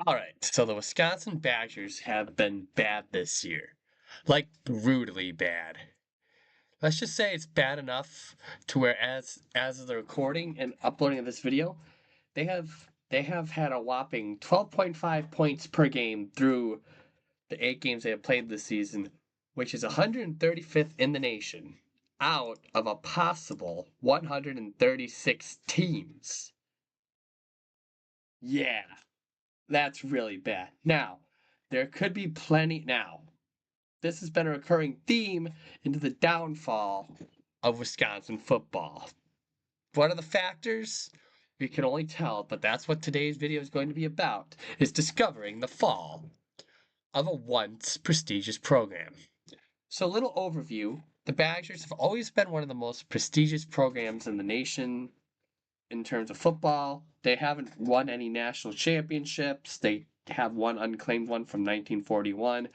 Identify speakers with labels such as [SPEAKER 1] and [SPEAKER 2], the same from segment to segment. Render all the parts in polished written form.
[SPEAKER 1] All right, so the Wisconsin Badgers have been bad this year. Like, brutally bad. Let's just say it's bad enough to where as of the recording and uploading of this video, they have had a whopping 12.5 points per game through the 8 games they have played this season, which is 135th in the nation out of a possible 136 teams. Yeah, that's really bad. Now, there could be plenty. Now, this has been a recurring theme into the downfall of Wisconsin football. What are the factors? We can only tell, but that's what today's video is going to be about, is discovering the fall of a once prestigious program. So, a little overview. The Badgers have always been one of the most prestigious programs in the nation in terms of football. They haven't won any national championships. They have one unclaimed one from 1941,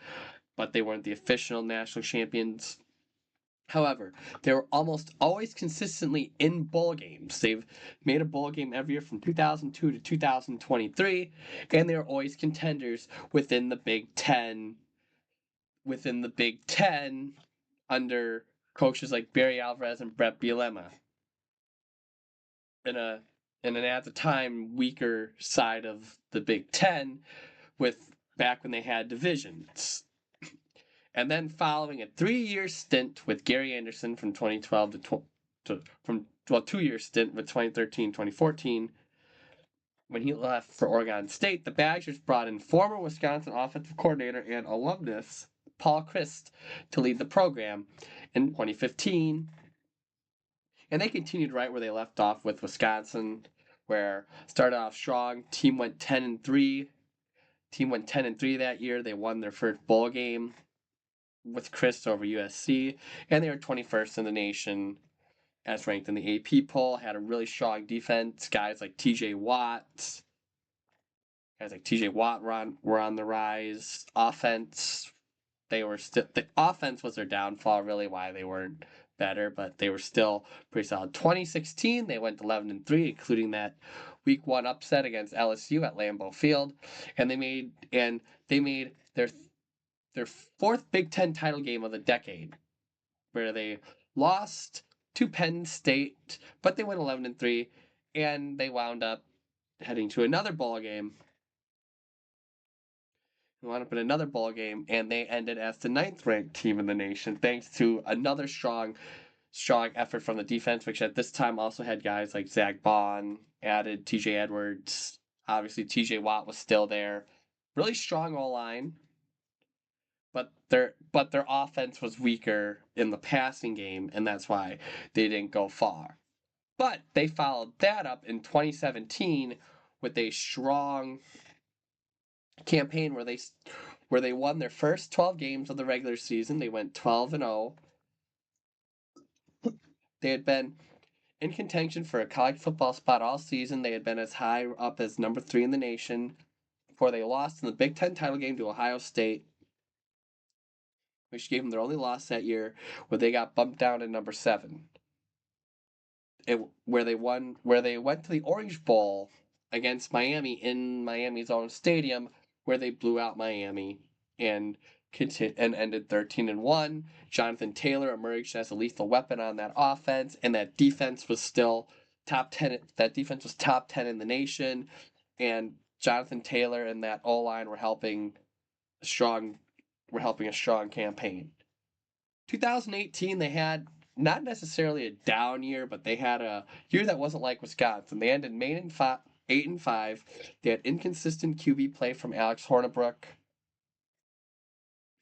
[SPEAKER 1] but they weren't the official national champions. However, they were almost always consistently in bowl games. They've made a bowl game every year from 2002 to 2023, and they were always contenders within the Big Ten. Within the Big Ten, under coaches like Barry Alvarez and Brett Bielema, in a in an at the time weaker side of the Big Ten, with back when they had divisions. And then following a 3-year stint with Gary Anderson from 2012 to 2-year stint with 2013-2014, when he left for Oregon State, the Badgers brought in former Wisconsin offensive coordinator and alumnus Paul Chryst to lead the program in 2015. And they continued right where they left off with Wisconsin, where started off strong. Team went 10-3. Team went 10-3 that year. They won their first bowl game with Chryst over USC, and they were 21st in the nation as ranked in the AP poll. Had a really strong defense. Guys like TJ Watt were on the rise. Offense, the offense was their downfall, really, why they weren't better, but they were still pretty solid. 2016, they went 11-3, including that Week 1 upset against LSU at Lambeau Field, and they made their fourth Big Ten title game of the decade, where they lost to Penn State, but they went 11-3, and they wound up heading to another bowl game. They wound up in another bowl game, and they ended as the 9th-ranked team in the nation, thanks to another strong effort from the defense, which at this time also had guys like Zach Bond, added T.J. Edwards. Obviously, T.J. Watt was still there. Really strong O-line, but their offense was weaker in the passing game, and that's why they didn't go far. But they followed that up in 2017 with a strong campaign where they won their first 12 games of the regular season. They went 12-0. They had been in contention for a college football spot all season. They had been as high up as number 3 in the nation before they lost in the Big Ten title game to Ohio State, which gave them their only loss that year, where they got bumped down to number 7. Where they went to the Orange Bowl against Miami in Miami's own stadium, where they blew out Miami and ended 13-1. Jonathan Taylor emerged as a lethal weapon on that offense, and that defense was still top 10. That defense was top 10 in the nation, and Jonathan Taylor and that O line were helping a strong campaign. 2018, they had not necessarily a down year, but they had a year that wasn't like Wisconsin. They ended 8-5. They had inconsistent QB play from Alex Hornibrook.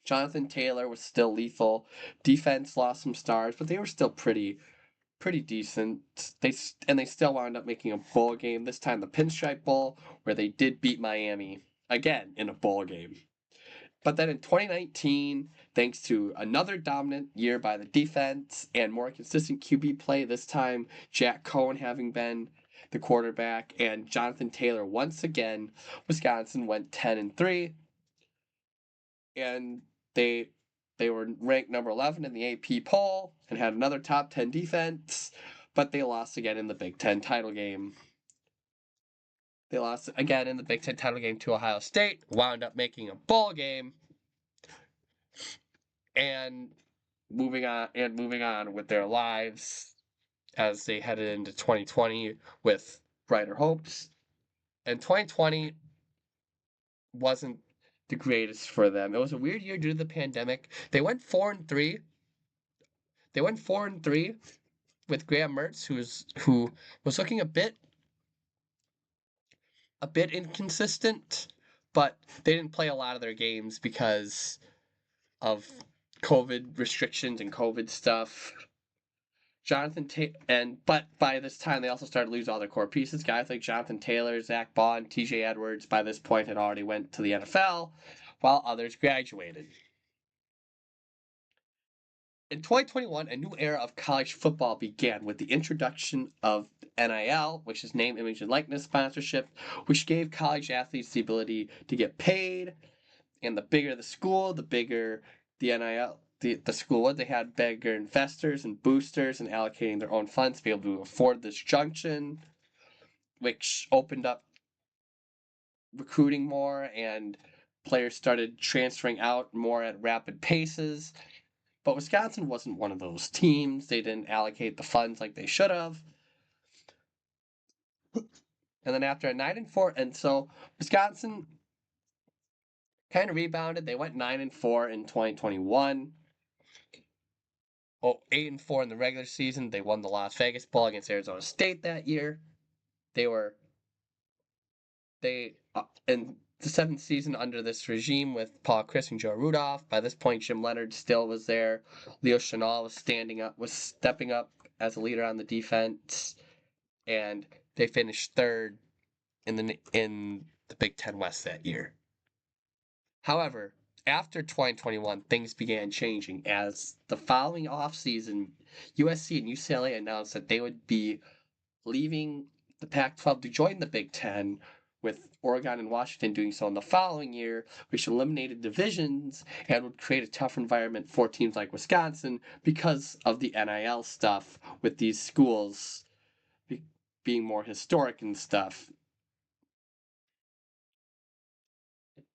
[SPEAKER 1] Jonathan Taylor was still lethal. Defense lost some stars, but they were still pretty decent. They still wound up making a bowl game, this time the Pinstripe Bowl, where they did beat Miami again in a bowl game. But then in 2019, thanks to another dominant year by the defense and more consistent QB play, this time Jack Coan having been the quarterback and Jonathan Taylor once again, Wisconsin went 10-3, and they were ranked number 11 in the AP poll and had another top 10 defense, but they lost again in the Big Ten title game. They lost again in the Big Ten title game to Ohio State, wound up making a bowl game, and moving on with their lives as they headed into 2020 with brighter hopes. And 2020 wasn't the greatest for them. It was a weird year due to the pandemic. They went 4-3. They went 4-3 with Graham Mertz, who was looking a bit inconsistent, but they didn't play a lot of their games because of COVID restrictions and COVID stuff. But by this time they also started to lose all their core pieces. Guys like Jonathan Taylor, Zach Bond, TJ Edwards by this point had already went to the NFL, while others graduated. In 2021, a new era of college football began with the introduction of NIL, which is name, image, and likeness sponsorship, which gave college athletes the ability to get paid. And the bigger the school, the bigger the NIL, the school was. They had bigger investors and boosters and allocating their own funds to be able to afford this junction, which opened up recruiting more, and players started transferring out more at rapid paces. But Wisconsin wasn't one of those teams. They didn't allocate the funds like they should have. And then after a 9-4, and so Wisconsin kind of rebounded. They went 9-4 in 2021. 8-4 in the regular season. They won the Las Vegas Bowl against Arizona State that year. In the 7th season under this regime with Paul Chryst and Joe Rudolph. By this point, Jim Leonhard still was there. Leo Chenal was stepping up as a leader on the defense, and they finished 3rd in the Big Ten West that year. However, after 2021, things began changing as the following offseason, USC and UCLA announced that they would be leaving the Pac-12 to join the Big Ten, with Oregon and Washington doing so in the following year, which eliminated divisions and would create a tough environment for teams like Wisconsin because of the NIL stuff, with these schools being more historic and stuff.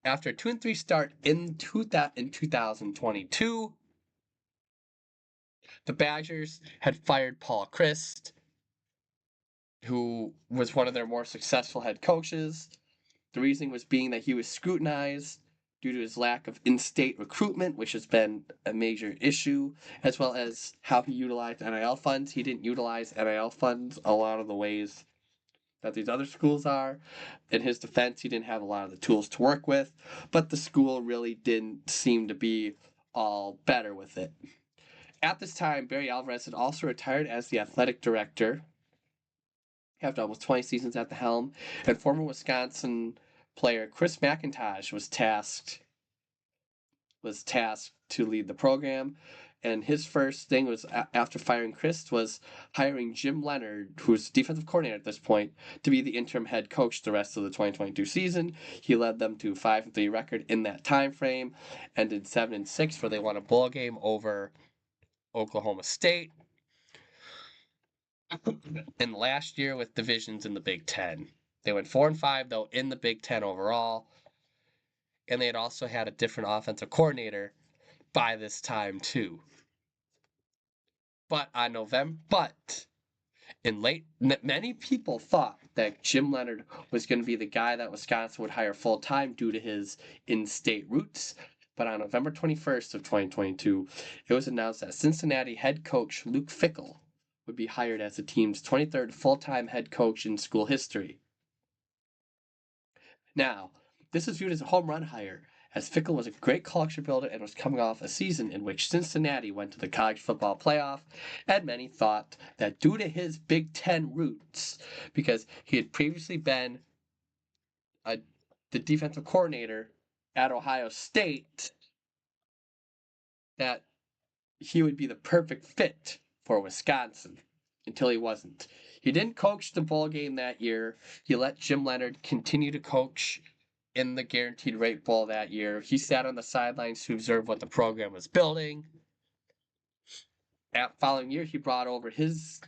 [SPEAKER 1] After a 2-3 start in 2022, the Badgers had fired Paul Chryst, who was one of their more successful head coaches. The reasoning was being that he was scrutinized due to his lack of in-state recruitment, which has been a major issue, as well as how he utilized NIL funds. He didn't utilize NIL funds a lot of the ways that these other schools are. In his defense, he didn't have a lot of the tools to work with, but the school really didn't seem to be all better with it. At this time, Barry Alvarez had also retired as the athletic director after almost 20 seasons at the helm, and former Wisconsin player Chris McIntosh was tasked to lead the program. And his first thing was, after firing Chryst, was hiring Jim Leonhard, who's defensive coordinator at this point, to be the interim head coach the rest of the 2022 season. He led them to a 5-3 record in that time frame, ended 7-6, where they won a bowl game over Oklahoma State. In the last year with divisions in the Big Ten. They went 4-5 though in the Big Ten overall, and they had also had a different offensive coordinator by this time too. Many people thought that Jim Leonhard was going to be the guy that Wisconsin would hire full time due to his in-state roots. But on November 21st of 2022, it was announced that Cincinnati head coach Luke Fickell would be hired as the team's 23rd full-time head coach in school history. Now, this is viewed as a home run hire, as Fickell was a great culture builder and was coming off a season in which Cincinnati went to the college football playoff, and many thought that due to his Big Ten roots, because he had previously been the defensive coordinator at Ohio State, that he would be the perfect fit for Wisconsin, until he wasn't. He didn't coach the bowl game that year. He let Jim Leonhard continue to coach in the Guaranteed Rate Bowl that year. He sat on the sidelines to observe what the program was building. That following year, he brought over his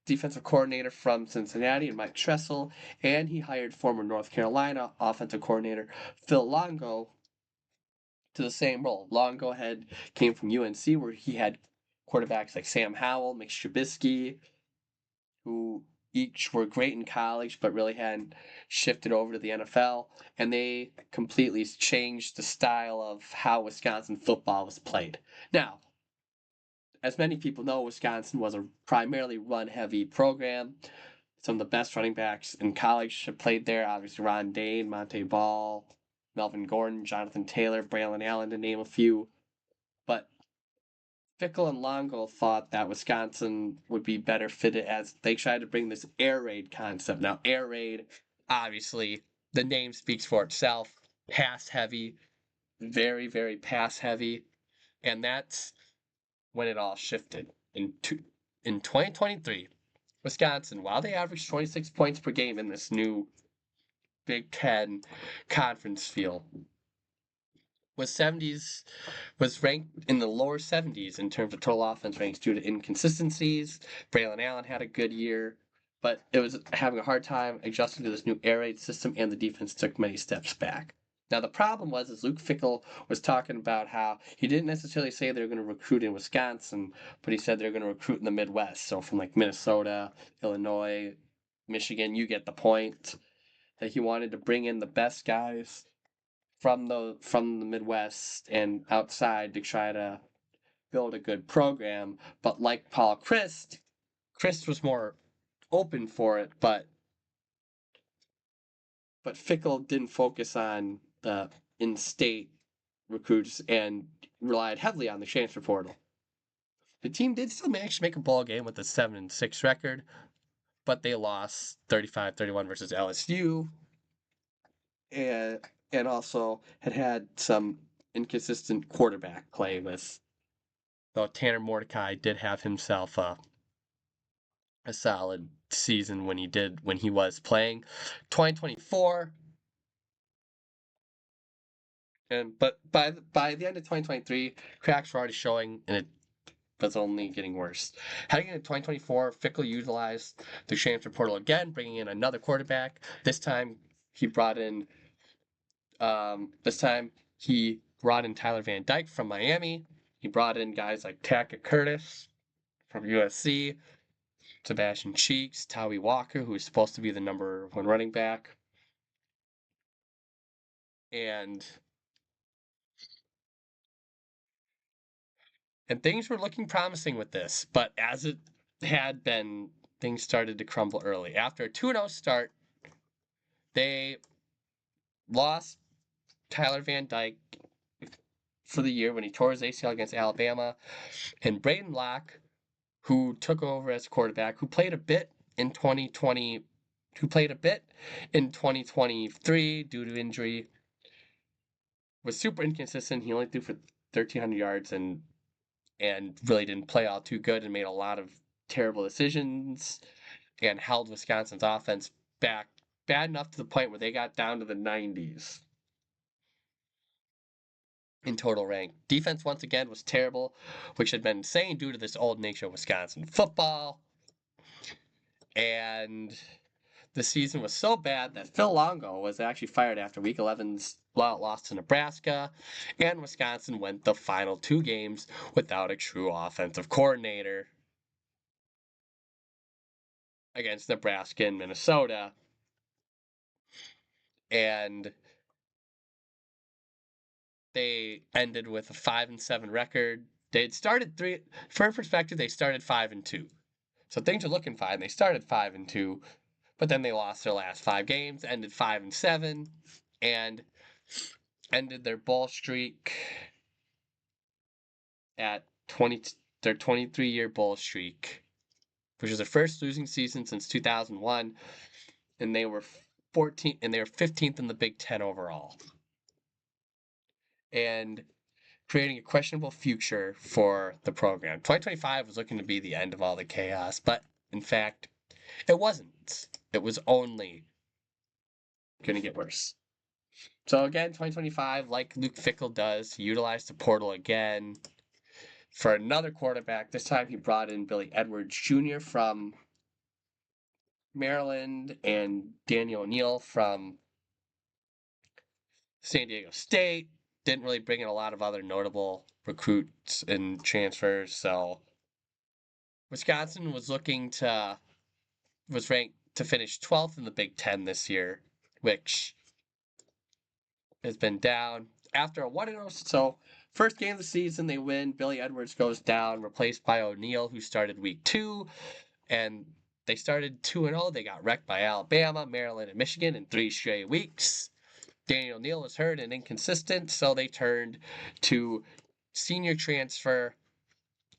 [SPEAKER 1] defensive coordinator from Cincinnati, and Mike Tressel, and he hired former North Carolina offensive coordinator Phil Longo to the same role. Longo came from UNC, where he had quarterbacks like Sam Howell, Mitch Trubisky, who each were great in college but really hadn't shifted over to the NFL, and they completely changed the style of how Wisconsin football was played. Now, as many people know, Wisconsin was a primarily run-heavy program. Some of the best running backs in college have played there. Obviously, Ron Dayne, Monte Ball, Melvin Gordon, Jonathan Taylor, Braylon Allen, to name a few. But Fickell and Longo thought that Wisconsin would be better fitted as they tried to bring this air raid concept. Now, air raid, obviously, the name speaks for itself. Pass heavy, very, very pass heavy. And that's when it all shifted. In 2023, Wisconsin, while they averaged 26 points per game in this new Big Ten conference field, was ranked in the lower 70s in terms of total offense ranks due to inconsistencies. Braylon Allen had a good year, but it was having a hard time adjusting to this new air raid system, and the defense took many steps back. Now the problem was Luke Fickell was talking about how he didn't necessarily say they were going to recruit in Wisconsin, but he said they're going to recruit in the Midwest, so from like Minnesota, Illinois, Michigan. You get the point. That he wanted to bring in the best guys from the Midwest and outside to try to build a good program. But like Paul Chryst was more open for it, but Fickell didn't focus on the in-state recruits and relied heavily on the transfer portal. The team did still manage to make a ball game with a 7-6 record, but they lost 35-31 versus LSU, and also had some inconsistent quarterback play with, though Tanner Mordecai did have himself a solid season when he was playing. 2024, but by the end of 2023, cracks were already showing, and it was only getting worse. Heading into 2024, Fickell utilized the transfer portal again, bringing in another quarterback. This time he brought in Tyler Van Dyke from Miami. He brought in guys like Tackett Curtis from USC, Sebastian Cheeks, Tawi Walker, who is supposed to be the number 1 running back. And things were looking promising with this, but as it had been, things started to crumble early. After a 2-0 start, they lost Tyler Van Dyke for the year when he tore his ACL against Alabama, and Braden Locke, who took over as quarterback, who played a bit in 2023 due to injury, was super inconsistent. He only threw for 1,300 yards and really didn't play all too good, and made a lot of terrible decisions and held Wisconsin's offense back bad enough to the point where they got down to the 90s in total rank. Defense once again was terrible, which had been insane due to this old nature of Wisconsin football. And the season was so bad that Phil Longo was actually fired after Week 11's blowout loss to Nebraska, and Wisconsin went the final 2 games without a true offensive coordinator against Nebraska and Minnesota. And they ended with a 5-7 record. They had started for perspective, they started 5-2. So things are looking fine. They started 5-2, but then they lost their last 5 games, ended 5-7, and ended their ball streak at their 23-year ball streak, which was their first losing season since 2001, and they were 15th in the Big Ten overall, and creating a questionable future for the program. 2025 was looking to be the end of all the chaos, but in fact, it wasn't. It was only going to get worse. So again, 2025, like Luke Fickell does, he utilized the portal again for another quarterback. This time he brought in Billy Edwards Jr. from Maryland and Daniel O'Neal from San Diego State. Didn't really bring in a lot of other notable recruits and transfers. So Wisconsin was ranked to finish 12th in the Big Ten this year, which has been down after a 1-0. So first game of the season, they win. Billy Edwards goes down, replaced by O'Neal, who started week 2. And they started 2-0. They got wrecked by Alabama, Maryland, and Michigan in 3 straight weeks. Daniel O'Neal was hurt and inconsistent, so they turned to senior transfer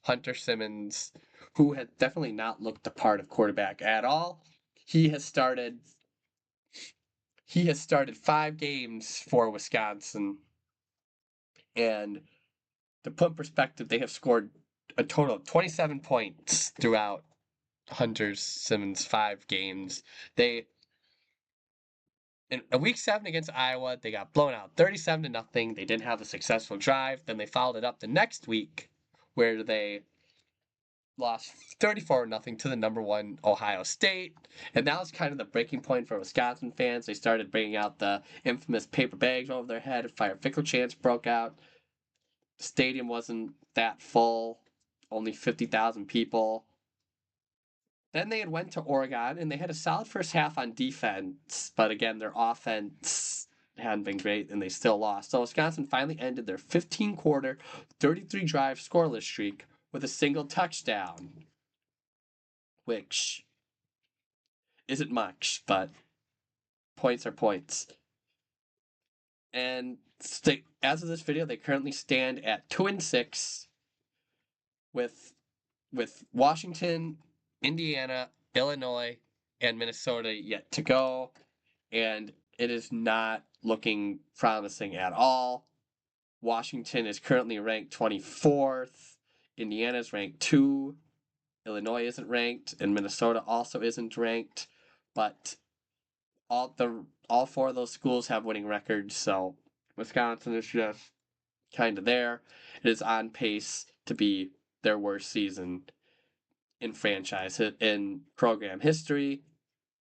[SPEAKER 1] Hunter Simmons, who had definitely not looked the part of quarterback at all. He has started 5 games for Wisconsin, and to put in perspective, they have scored a total of 27 points throughout Hunter Simmons' 5 games. They in week 7 against Iowa, they got blown out 37-0. They didn't have a successful drive. Then they followed it up the next week where they lost 34-0 to the number 1 Ohio State. And that was kind of the breaking point for Wisconsin fans. They started bringing out the infamous paper bags over their head. Fire Fickle chants broke out. The stadium wasn't that full, only 50,000 people. Then they had went to Oregon, and they had a solid first half on defense, but again, their offense hadn't been great, and they still lost. So Wisconsin finally ended their 15-quarter, 33-drive scoreless streak with a single touchdown, which isn't much, but points are points. And as of this video, they currently stand at 2-6 with Washington, Indiana, Illinois, and Minnesota yet to go, and it is not looking promising at all. Washington is currently ranked 24th, Indiana is ranked 2, Illinois isn't ranked, and Minnesota also isn't ranked, but all 4 of those schools have winning records, so Wisconsin is just kind of there. It is on pace to be their worst season in program history.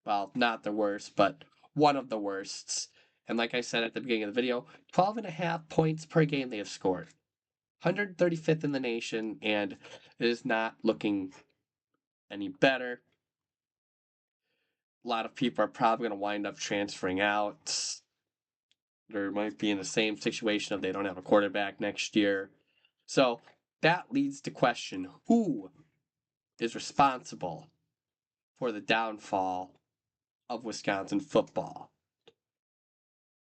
[SPEAKER 1] Well, not the worst, but one of the worsts. And like I said at the beginning of the video, 12.5 points per game they have scored. 135th in the nation, and it is not looking any better. A lot of people are probably going to wind up transferring out. They might be in the same situation if they don't have a quarterback next year. So that leads to question, who is responsible for the downfall of Wisconsin football?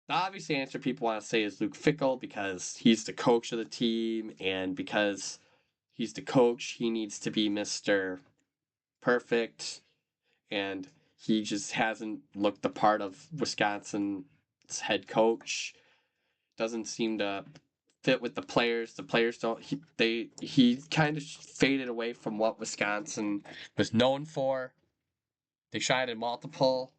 [SPEAKER 1] The obvious answer people want to say is Luke Fickell, because he's the coach of the team, and because he's the coach, he needs to be Mr. Perfect, and he just hasn't looked the part of Wisconsin's head coach. Doesn't seem to fit with the players. The players don't. He kind of faded away from what Wisconsin was known for. They tried a multiple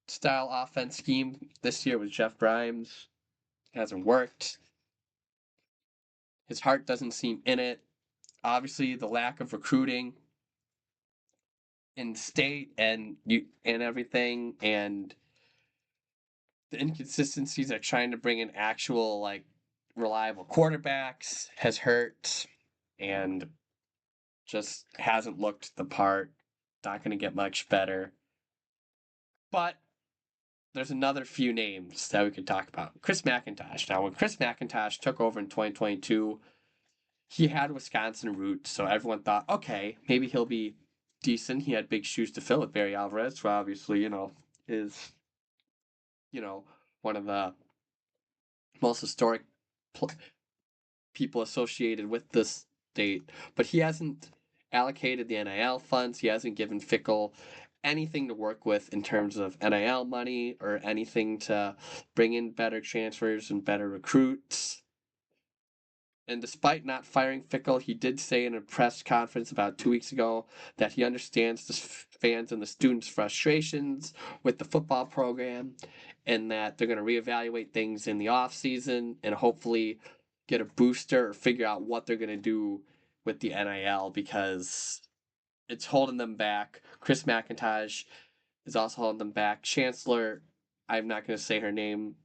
[SPEAKER 1] style offense scheme this year with Jeff Grimes. It hasn't worked. His heart doesn't seem in it. Obviously, the lack of recruiting in state and everything, and the inconsistencies of trying to bring in actual reliable quarterbacks has hurt, and just hasn't looked the part. Not going to get much better. But there's another few names that we could talk about. Chris McIntosh. Now, when Chris McIntosh took over in 2022, he had Wisconsin roots, so everyone thought, okay, maybe he'll be decent. He had big shoes to fill with Barry Alvarez, who obviously, is, one of the most historic people associated with this state. But he hasn't allocated the NIL funds. He hasn't given Fickell anything to work with in terms of NIL money or anything to bring in better transfers and better recruits. And despite not firing Fickell, he did say in a press conference about 2 weeks ago that he understands the fans and the students' frustrations with the football program, and that they're going to reevaluate things in the offseason and hopefully get a booster or figure out what they're going to do with the NIL, because it's holding them back. Chris McIntosh is also holding them back. Chancellor, I'm not going to say her name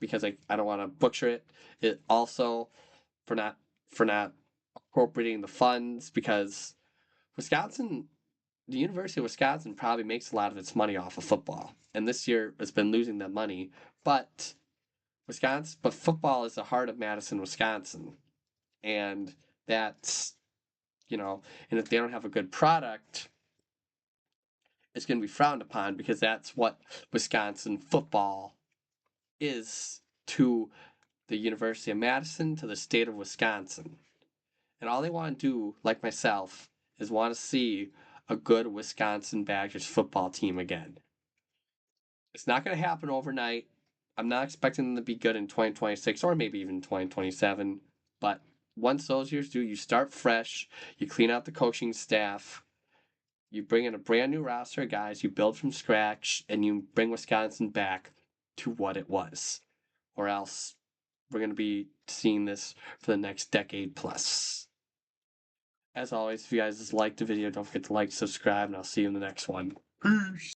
[SPEAKER 1] because I don't want to butcher it. It also for not appropriating the funds because Wisconsin, the University of Wisconsin probably makes a lot of its money off of football, and this year it's been losing that money. But football is the heart of Madison, Wisconsin, and that's and if they don't have a good product, it's going to be frowned upon because that's what Wisconsin football is to the University of Madison, to the state of Wisconsin. And all they want to do, like myself, is want to see a good Wisconsin Badgers football team again. It's not going to happen overnight. I'm not expecting them to be good in 2026 or maybe even 2027. But once those years do, you start fresh, you clean out the coaching staff, you bring in a brand new roster of guys, you build from scratch, and you bring Wisconsin back to what it was. Or else we're going to be seeing this for the next decade plus. As always, if you guys liked the video, don't forget to like, subscribe, and I'll see you in the next one. Peace.